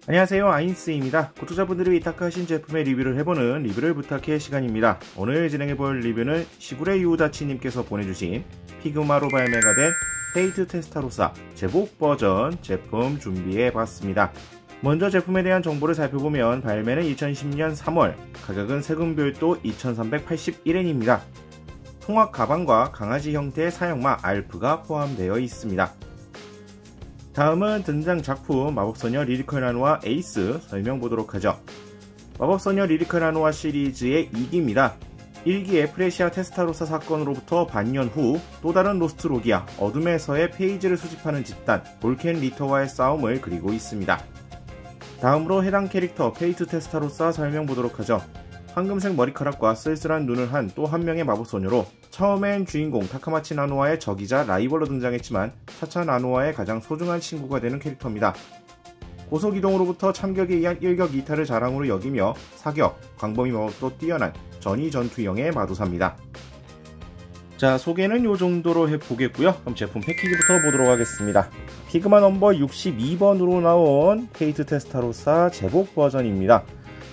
안녕하세요, 아인스입니다. 구독자분들이 위탁하신 제품의 리뷰를 해보는 리뷰를 부탁해 시간입니다. 오늘 진행해볼 리뷰는 시구레 유다치님께서 보내주신 피그마로 발매가 된 페이트 테스타로사 제복 버전 제품 준비해봤습니다. 먼저 제품에 대한 정보를 살펴보면 발매는 2010년 3월, 가격은 세금 별도 2381엔입니다. 통학 가방과 강아지 형태의 사형마 알프가 포함되어 있습니다. 다음은 등장 작품 마법소녀 리리컬 나노아 에이스 설명보도록 하죠. 마법소녀 리리컬 나노아 시리즈의 2기입니다. 1기의 프레시아 테스타로사 사건으로부터 반년 후 또 다른 로스트로기아 어둠에서의 페이지를 수집하는 집단 볼켄 리터와의 싸움을 그리고 있습니다. 다음으로 해당 캐릭터 페이트 테스타로사 설명보도록 하죠. 황금색 머리카락과 쓸쓸한 눈을 한 또 한 명의 마법소녀로 처음엔 주인공 타카마치 나노아의 적이자 라이벌로 등장했지만 차차 나노아의 가장 소중한 친구가 되는 캐릭터입니다. 고속이동으로부터 참격에 의한 일격 이탈을 자랑으로 여기며 사격, 광범위 마법도 뛰어난 전위 전투형의 마도사입니다. 자, 소개는 요 정도로 해보겠고요. 그럼 제품 패키지부터 보도록 하겠습니다. 피그마 넘버 62번으로 나온 페이트 테스타로사 제복 버전입니다.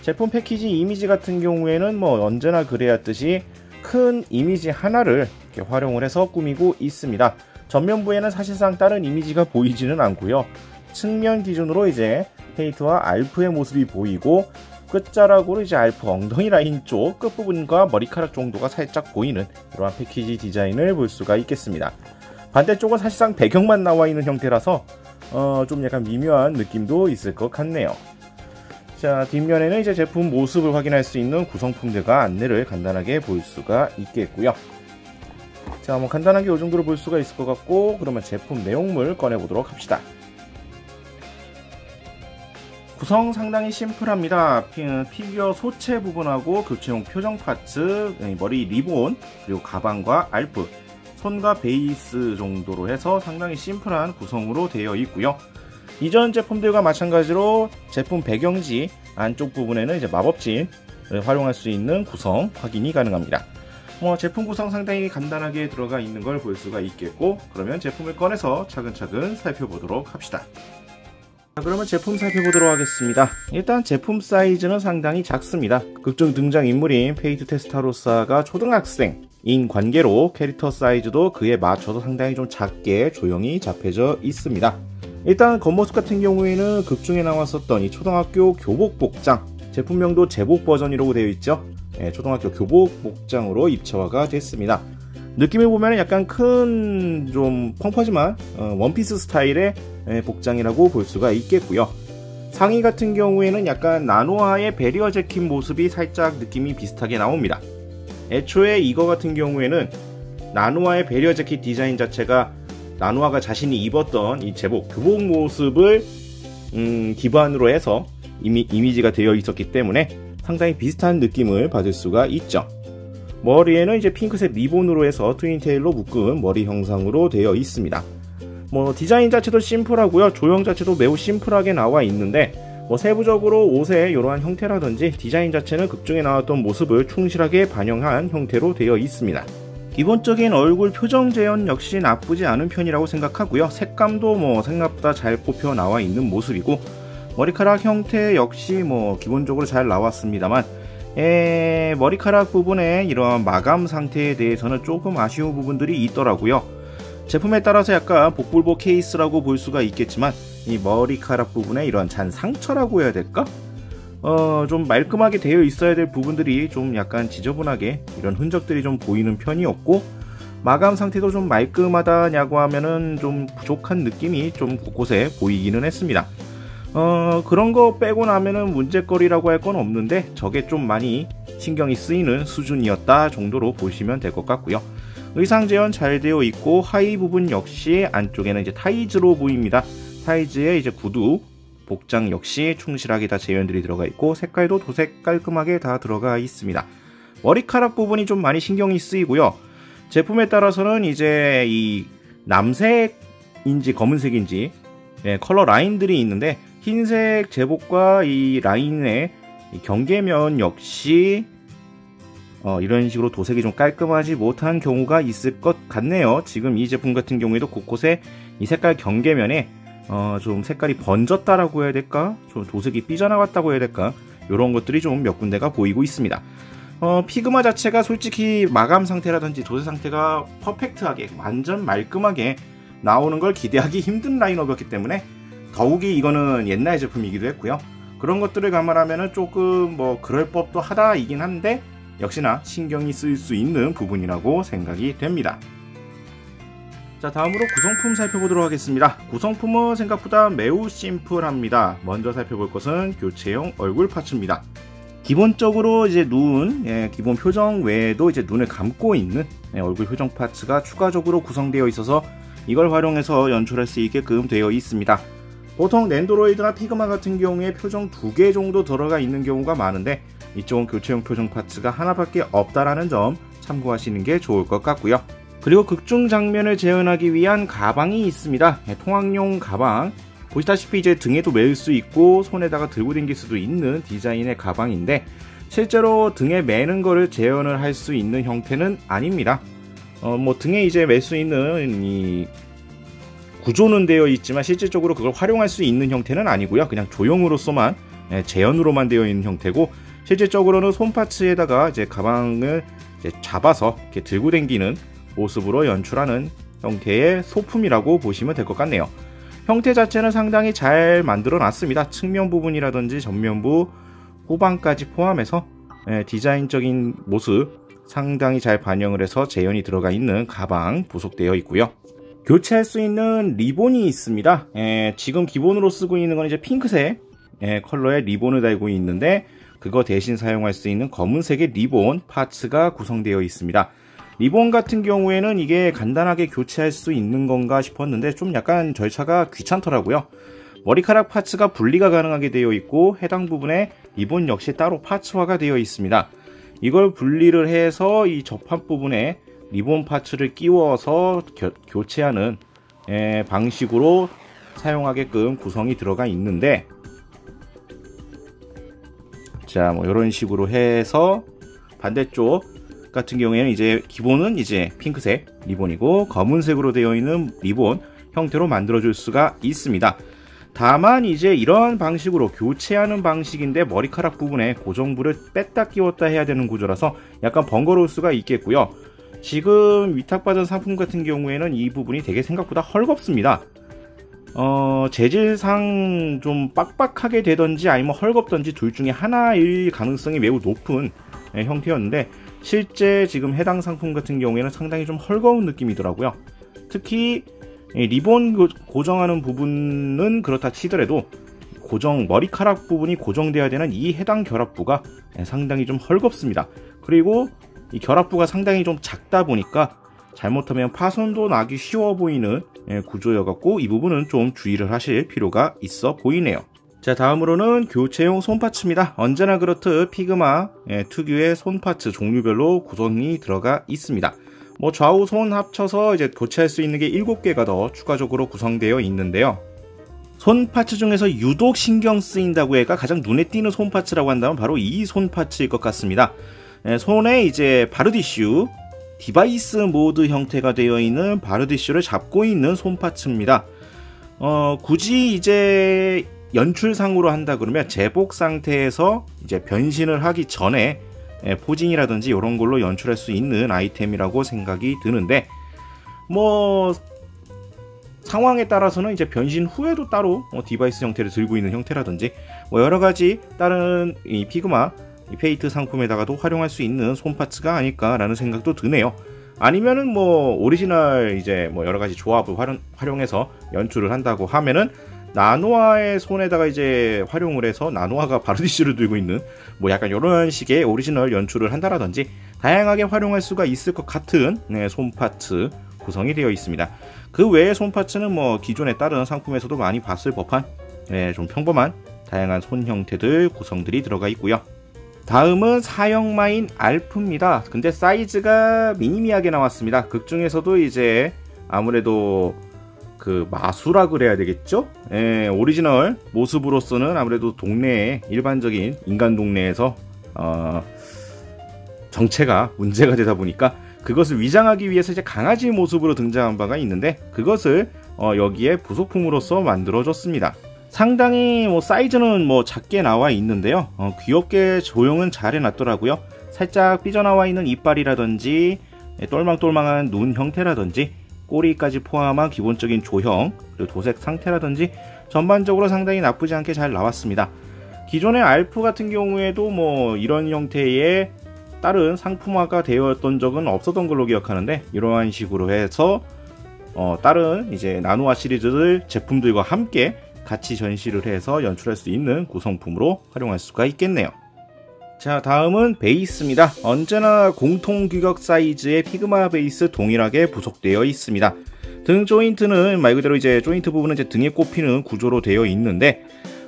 제품 패키지 이미지 같은 경우에는 언제나 그래왔듯이 큰 이미지 하나를 이렇게 활용을 해서 꾸미고 있습니다. 전면부에는 사실상 다른 이미지가 보이지는 않고요. 측면 기준으로 이제 페이트와 알프의 모습이 보이고 끝자락으로 이제 알프 엉덩이 라인 쪽 끝부분과 머리카락 정도가 살짝 보이는 이러한 패키지 디자인을 볼 수가 있겠습니다. 반대쪽은 사실상 배경만 나와 있는 형태라서 좀 약간 미묘한 느낌도 있을 것 같네요. 자, 뒷면에는 이제 제품 모습을 확인할 수 있는 구성품들과 안내를 간단하게 볼 수가 있겠고요. 자, 간단하게 이 정도로 볼 수가 있을 것 같고, 그러면 제품 내용물 꺼내보도록 합시다. 구성 상당히 심플합니다. 피규어 소체 부분하고 교체용 표정 파츠, 머리 리본, 그리고 가방과 알프, 손과 베이스 정도로 해서 상당히 심플한 구성으로 되어 있고요. 이전 제품들과 마찬가지로 제품 배경지 안쪽 부분에는 이제 마법진을 활용할 수 있는 구성 확인이 가능합니다. 제품 구성 상당히 간단하게 들어가 있는 걸 볼 수가 있겠고, 그러면 제품을 꺼내서 차근차근 살펴보도록 합시다. 자, 그러면 제품 살펴보도록 하겠습니다. 일단 제품 사이즈는 상당히 작습니다. 극중 등장인물인 페이트 테스타로사가 초등학생인 관계로 캐릭터 사이즈도 그에 맞춰서 상당히 좀 작게 조용히 잡혀져 있습니다. 일단 겉모습 같은 경우에는 극중에 나왔었던 이 초등학교 교복 복장, 제품명도 제복 버전이라고 되어 있죠. 초등학교 교복 복장으로 입체화가 됐습니다. 느낌을 보면 약간 큰 좀 펑퍼짐한 원피스 스타일의 복장이라고 볼 수가 있겠고요. 상의 같은 경우에는 약간 나노아의 베리어 재킷 모습이 살짝 느낌이 비슷하게 나옵니다. 애초에 이거 같은 경우에는 나노아의 베리어 재킷 디자인 자체가 나노아가 자신이 입었던 이 제복, 교복 모습을 기반으로 해서 이미지가 되어 있었기 때문에 상당히 비슷한 느낌을 받을 수가 있죠. 머리에는 이제 핑크색 리본으로 해서 트윈테일로 묶은 머리 형상으로 되어 있습니다. 디자인 자체도 심플하고요. 조형 자체도 매우 심플하게 나와 있는데 세부적으로 옷의 이러한 형태라든지 디자인 자체는 극중에 나왔던 모습을 충실하게 반영한 형태로 되어 있습니다. 기본적인 얼굴 표정 재현 역시 나쁘지 않은 편이라고 생각하고요. 색감도 생각보다 잘 뽑혀 나와 있는 모습이고, 머리카락 형태 역시 기본적으로 잘 나왔습니다만 머리카락 부분에 이런 마감 상태에 대해서는 조금 아쉬운 부분들이 있더라고요. 제품에 따라서 약간 복불복 케이스라고 볼 수가 있겠지만 이 머리카락 부분에 이런 잔 상처라고 해야 될까? 좀 말끔하게 되어 있어야 될 부분들이 좀 약간 지저분하게 이런 흔적들이 좀 보이는 편이었고, 마감 상태도 좀 말끔하다냐고 하면은 좀 부족한 느낌이 좀 곳곳에 보이기는 했습니다. 그런 거 빼고 나면은 문제거리라고 할 건 없는데 저게 좀 많이 신경이 쓰이는 수준이었다 정도로 보시면 될 것 같고요. 의상 재현 잘 되어 있고, 하의 부분 역시 안쪽에는 이제 타이즈로 보입니다. 타이즈에 이제 구두, 복장 역시 충실하게 다 재현들이 들어가 있고, 색깔도 도색 깔끔하게 다 들어가 있습니다. 머리카락 부분이 좀 많이 신경이 쓰이고요. 제품에 따라서는 이제 이 남색인지 검은색인지 컬러 라인들이 있는데, 흰색 제복과 이 라인의 이 경계면 역시 이런 식으로 도색이 좀 깔끔하지 못한 경우가 있을 것 같네요. 지금 이 제품 같은 경우에도 곳곳에 이 색깔 경계면에 좀 색깔이 번졌다라고 해야 될까? 좀 도색이 삐져나갔다고 해야 될까? 이런 것들이 좀 몇 군데가 보이고 있습니다. 피그마 자체가 솔직히 마감 상태라든지 도색 상태가 퍼펙트하게 완전 말끔하게 나오는 걸 기대하기 힘든 라인업이었기 때문에 더욱이 이거는 옛날 제품이기도 했고요. 그런 것들을 감안하면 조금 뭐 그럴 법도 하다이긴 한데 역시나 신경이 쓰일 수 있는 부분이라고 생각이 됩니다. 자, 다음으로 구성품 살펴보도록 하겠습니다. 구성품은 생각보다 매우 심플합니다. 먼저 살펴볼 것은 교체용 얼굴 파츠입니다. 기본적으로 이제 눈, 기본 표정 외에도 이제 눈을 감고 있는 얼굴 표정 파츠가 추가적으로 구성되어 있어서 이걸 활용해서 연출할 수 있게끔 되어 있습니다. 보통 낸도로이드나 피그마 같은 경우에 표정 2개 정도 들어가 있는 경우가 많은데 이쪽은 교체용 표정 파츠가 하나밖에 없다라는 점 참고하시는 게 좋을 것 같고요. 그리고 극중 장면을 재현하기 위한 가방이 있습니다. 통학용 가방, 보시다시피 이제 등에도 매일 수 있고 손에다가 들고 다닐 수도 있는 디자인의 가방인데 실제로 등에 매는 거를 재현을 할 수 있는 형태는 아닙니다. 뭐 등에 이제 맬 수 있는 이 구조는 되어 있지만 실질적으로 그걸 활용할 수 있는 형태는 아니고요. 그냥 조형으로서만 재현으로만 되어 있는 형태고 실질적으로는 손 파츠에다가 이제 가방을 이제 잡아서 이렇게 들고 다니는 모습으로 연출하는 형태의 소품이라고 보시면 될 것 같네요. 형태 자체는 상당히 잘 만들어 놨습니다. 측면 부분이라든지 전면부, 후방까지 포함해서 디자인적인 모습 상당히 잘 반영을 해서 재현이 들어가 있는 가방 부속되어 있고요. 교체할 수 있는 리본이 있습니다. 지금 기본으로 쓰고 있는 건 이제 핑크색 컬러의 리본을 달고 있는데 그거 대신 사용할 수 있는 검은색의 리본 파츠가 구성되어 있습니다. 리본 같은 경우에는 이게 간단하게 교체할 수 있는 건가 싶었는데 좀 약간 절차가 귀찮더라고요. 머리카락 파츠가 분리가 가능하게 되어 있고 해당 부분에 리본 역시 따로 파츠화가 되어 있습니다. 이걸 분리를 해서 이 접합 부분에 리본 파츠를 끼워서 교체하는 방식으로 사용하게끔 구성이 들어가 있는데 자, 뭐 이런 식으로 해서 반대쪽 같은 경우에는 이제 기본은 이제 핑크색 리본이고 검은색으로 되어 있는 리본 형태로 만들어 줄 수가 있습니다. 다만 이제 이런 방식으로 교체하는 방식인데 머리카락 부분에 고정부를 뺐다 끼웠다 해야 되는 구조라서 약간 번거로울 수가 있겠고요. 지금 위탁받은 상품 같은 경우에는 이 부분이 되게 생각보다 헐겁습니다. 재질상 좀 빡빡하게 되던지 아니면 헐겁던지 둘 중에 하나일 가능성이 매우 높은 형태였는데 실제 지금 해당 상품 같은 경우에는 상당히 좀 헐거운 느낌이더라고요. 특히 리본 고정하는 부분은 그렇다 치더라도 머리카락 부분이 고정되어야 되는 이 해당 결합부가 상당히 좀 헐겁습니다. 그리고 이 결합부가 상당히 좀 작다 보니까 잘못하면 파손도 나기 쉬워 보이는 구조여갖고 이 부분은 좀 주의를 하실 필요가 있어 보이네요. 자, 다음으로는 교체용 손파츠입니다. 언제나 그렇듯 피그마 특유의 손파츠 종류별로 구성이 들어가 있습니다. 뭐 좌우 손 합쳐서 이제 교체할 수 있는 게 7개가 더 추가적으로 구성되어 있는데요. 손파츠 중에서 유독 신경 쓰인다고 해가 가장 눈에 띄는 손파츠라고 한다면 바로 이 손파츠일 것 같습니다. 손에 이제 바르디슈 디바이스 모드 형태가 되어 있는 바르디슈를 잡고 있는 손파츠입니다. 굳이 이제 연출상으로 한다 그러면 제복 상태에서 이제 변신을 하기 전에 포징이라든지 이런 걸로 연출할 수 있는 아이템이라고 생각이 드는데 뭐 상황에 따라서는 이제 변신 후에도 따로 디바이스 형태를 들고 있는 형태라든지 뭐 여러가지 다른 이 피그마 이 페이트 상품에다가도 활용할 수 있는 손파츠가 아닐까라는 생각도 드네요. 아니면은 뭐 오리지널 이제 뭐 여러가지 조합을 활용해서 연출을 한다고 하면은 나노아의 손에다가 이제 활용을 해서 나노아가 바르디슈를 들고 있는 뭐 약간 이런 식의 오리지널 연출을 한다라든지 다양하게 활용할 수가 있을 것 같은 손파츠 구성이 되어 있습니다. 그 외의 손파츠는 뭐 기존에 다른 상품에서도 많이 봤을 법한 좀 평범한 다양한 손 형태들 구성들이 들어가 있고요. 다음은 사형마인 알프입니다. 근데 사이즈가 미니미하게 나왔습니다. 극 중에서도 이제 아무래도 그 마수라 그래야 되겠죠? 오리지널 모습으로서는 아무래도 동네에 일반적인 인간 동네에서 정체가 문제가 되다 보니까 그것을 위장하기 위해서 이제 강아지 모습으로 등장한 바가 있는데 그것을 여기에 부속품으로서 만들어졌습니다. 상당히 사이즈는 작게 나와 있는데요. 귀엽게 조형은 잘 해놨더라고요. 살짝 삐져나와 있는 이빨이라든지 똘망똘망한 눈 형태라든지 꼬리까지 포함한 기본적인 조형, 그리고 도색 상태라든지 전반적으로 상당히 나쁘지 않게 잘 나왔습니다. 기존의 알프 같은 경우에도 이런 형태의 다른 상품화가 되었던 적은 없었던 걸로 기억하는데, 이러한 식으로 해서 다른 이제 나노아 시리즈 제품들과 함께 같이 전시를 해서 연출할 수 있는 구성품으로 활용할 수가 있겠네요. 자, 다음은 베이스입니다. 언제나 공통 규격 사이즈의 피그마 베이스 동일하게 부속되어 있습니다. 등 조인트는 말 그대로 이제 조인트 부분은 이제 등에 꼽히는 구조로 되어 있는데,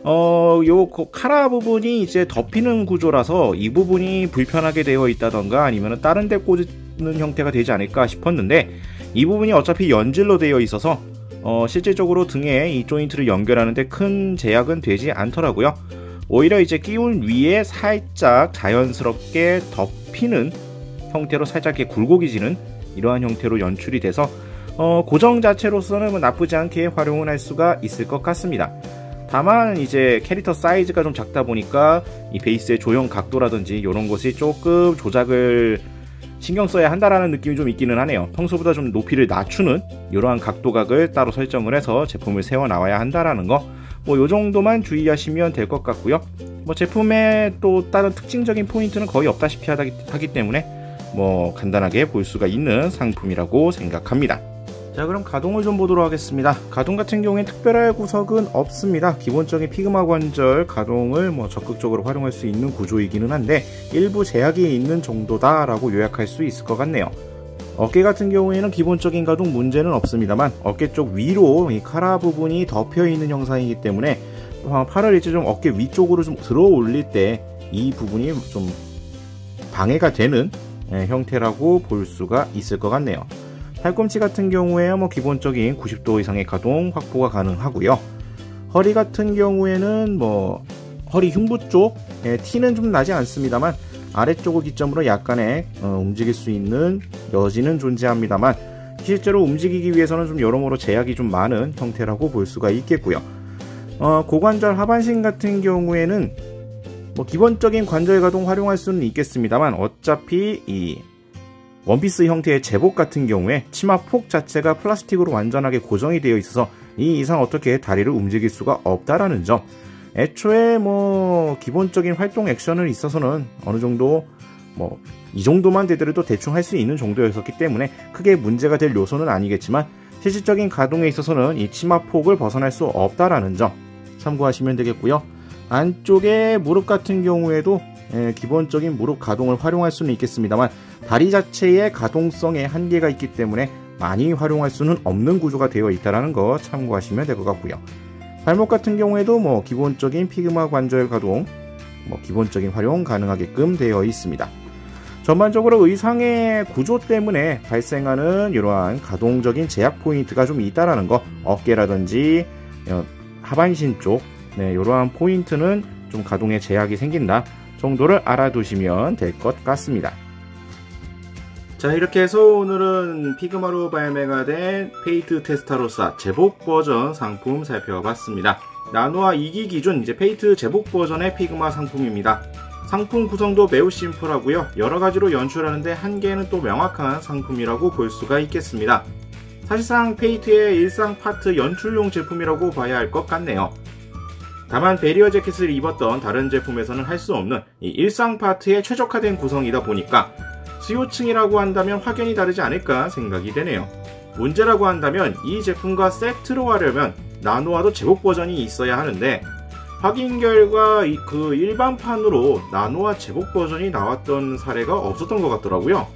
요 카라 부분이 이제 덮이는 구조라서 이 부분이 불편하게 되어 있다던가 아니면 다른 데 꽂는 형태가 되지 않을까 싶었는데, 이 부분이 어차피 연질로 되어 있어서 실질적으로 등에 이 조인트를 연결하는데 큰 제약은 되지 않더라고요. 오히려 이제 끼운 위에 살짝 자연스럽게 덮이는 형태로 살짝 이렇게 굴곡이지는 이러한 형태로 연출이 돼서 고정 자체로서는 나쁘지 않게 활용을 할 수가 있을 것 같습니다. 다만 이제 캐릭터 사이즈가 좀 작다 보니까 이 베이스의 조형 각도라든지 이런 것이 조금 조작을 신경 써야 한다라는 느낌이 좀 있기는 하네요. 평소보다 좀 높이를 낮추는 이러한 각도각을 따로 설정을 해서 제품을 세워 나와야 한다라는 거, 요 정도만 주의하시면 될 것 같고요. 제품에 또 다른 특징적인 포인트는 거의 없다시피 하기 때문에 간단하게 볼 수가 있는 상품이라고 생각합니다. 자, 그럼 가동을 좀 보도록 하겠습니다. 가동 같은 경우엔 특별할 구석은 없습니다. 기본적인 피그마 관절 가동을 적극적으로 활용할 수 있는 구조이기는 한데 일부 제약이 있는 정도다 라고 요약할 수 있을 것 같네요. 어깨 같은 경우에는 기본적인 가동 문제는 없습니다만 어깨 쪽 위로 이 카라 부분이 덮여 있는 형상이기 때문에 팔을 이제 좀 어깨 위쪽으로 좀 들어 올릴 때 이 부분이 좀 방해가 되는 형태라고 볼 수가 있을 것 같네요. 팔꿈치 같은 경우에 기본적인 90도 이상의 가동 확보가 가능하고요. 허리 같은 경우에는 허리 흉부 쪽 티는 좀 나지 않습니다만 아래쪽을 기점으로 약간의 움직일 수 있는 여지는 존재합니다만 실제로 움직이기 위해서는 좀 여러모로 제약이 좀 많은 형태라고 볼 수가 있겠고요. 고관절 하반신 같은 경우에는 기본적인 관절 가동 활용할 수는 있겠습니다만 어차피 이 원피스 형태의 제복 같은 경우에 치마 폭 자체가 플라스틱으로 완전하게 고정이 되어 있어서 이 이상 어떻게 다리를 움직일 수가 없다라는 점, 애초에 기본적인 활동 액션을 있어서는 어느 정도 이 정도만 되더라도 대충 할 수 있는 정도였었기 때문에 크게 문제가 될 요소는 아니겠지만 실질적인 가동에 있어서는 이 치마 폭을 벗어날 수 없다라는 점 참고하시면 되겠고요. 안쪽에 무릎 같은 경우에도 기본적인 무릎 가동을 활용할 수는 있겠습니다만 다리 자체의 가동성에 한계가 있기 때문에 많이 활용할 수는 없는 구조가 되어 있다는 거 참고하시면 될 것 같고요. 발목 같은 경우에도 기본적인 피그마 관절 가동 기본적인 활용 가능하게끔 되어 있습니다. 전반적으로 의상의 구조 때문에 발생하는 이러한 가동적인 제약 포인트가 좀 있다라는 거, 어깨라든지 하반신 쪽 이러한 포인트는 좀 가동에 제약이 생긴다 정도를 알아두시면 될 것 같습니다. 자, 이렇게 해서 오늘은 피그마로 발매가 된 페이트 테스타로사 제복 버전 상품 살펴봤습니다. 나노아 2기 기준 이제 페이트 제복 버전의 피그마 상품입니다. 상품 구성도 매우 심플하고요. 여러가지로 연출하는데 한계는 또 명확한 상품이라고 볼 수가 있겠습니다. 사실상 페이트의 일상 파트 연출용 제품이라고 봐야 할 것 같네요. 다만 베리어 재킷을 입었던 다른 제품에서는 할 수 없는 이 일상 파트에 최적화된 구성이다 보니까 수요층이라고 한다면 확연히 다르지 않을까 생각이 되네요. 문제라고 한다면 이 제품과 세트로 하려면 나노아도 제복 버전이 있어야 하는데 확인 결과 그 일반판으로 나노아 제복 버전이 나왔던 사례가 없었던 것 같더라고요.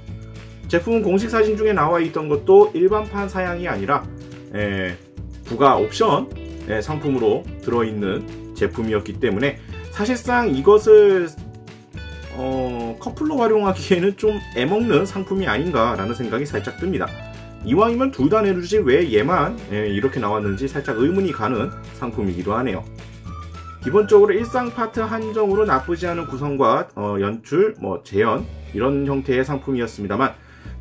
제품 공식 사진 중에 나와 있던 것도 일반판 사양이 아니라 부가 옵션 상품으로 들어있는 제품이었기 때문에 사실상 이것을 커플로 활용하기에는 좀 애먹는 상품이 아닌가 라는 생각이 살짝 듭니다. 이왕이면 둘 다 내주지 왜 얘만 이렇게 나왔는지 살짝 의문이 가는 상품이기도 하네요. 기본적으로 일상 파트 한정으로 나쁘지 않은 구성과 연출, 재현 이런 형태의 상품이었습니다만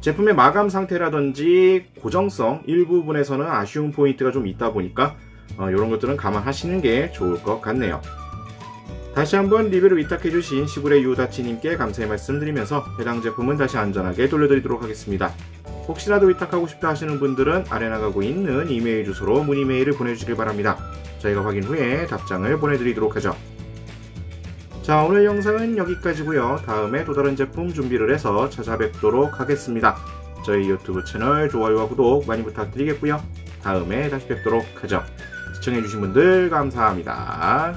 제품의 마감 상태라든지 고정성 일부분에서는 아쉬운 포인트가 좀 있다 보니까 이런 것들은 감안하시는 게 좋을 것 같네요. 다시 한번 리뷰를 위탁해주신 시부레 유다치님께 감사의 말씀드리면서 해당 제품은 다시 안전하게 돌려드리도록 하겠습니다. 혹시라도 위탁하고 싶다 하시는 분들은 아래 나가고 있는 이메일 주소로 문의 메일을 보내주시길 바랍니다. 저희가 확인 후에 답장을 보내드리도록 하죠. 자, 오늘 영상은 여기까지고요. 다음에 또 다른 제품 준비를 해서 찾아뵙도록 하겠습니다. 저희 유튜브 채널 좋아요와 구독 많이 부탁드리겠고요. 다음에 다시 뵙도록 하죠. 시청해주신 분들 감사합니다.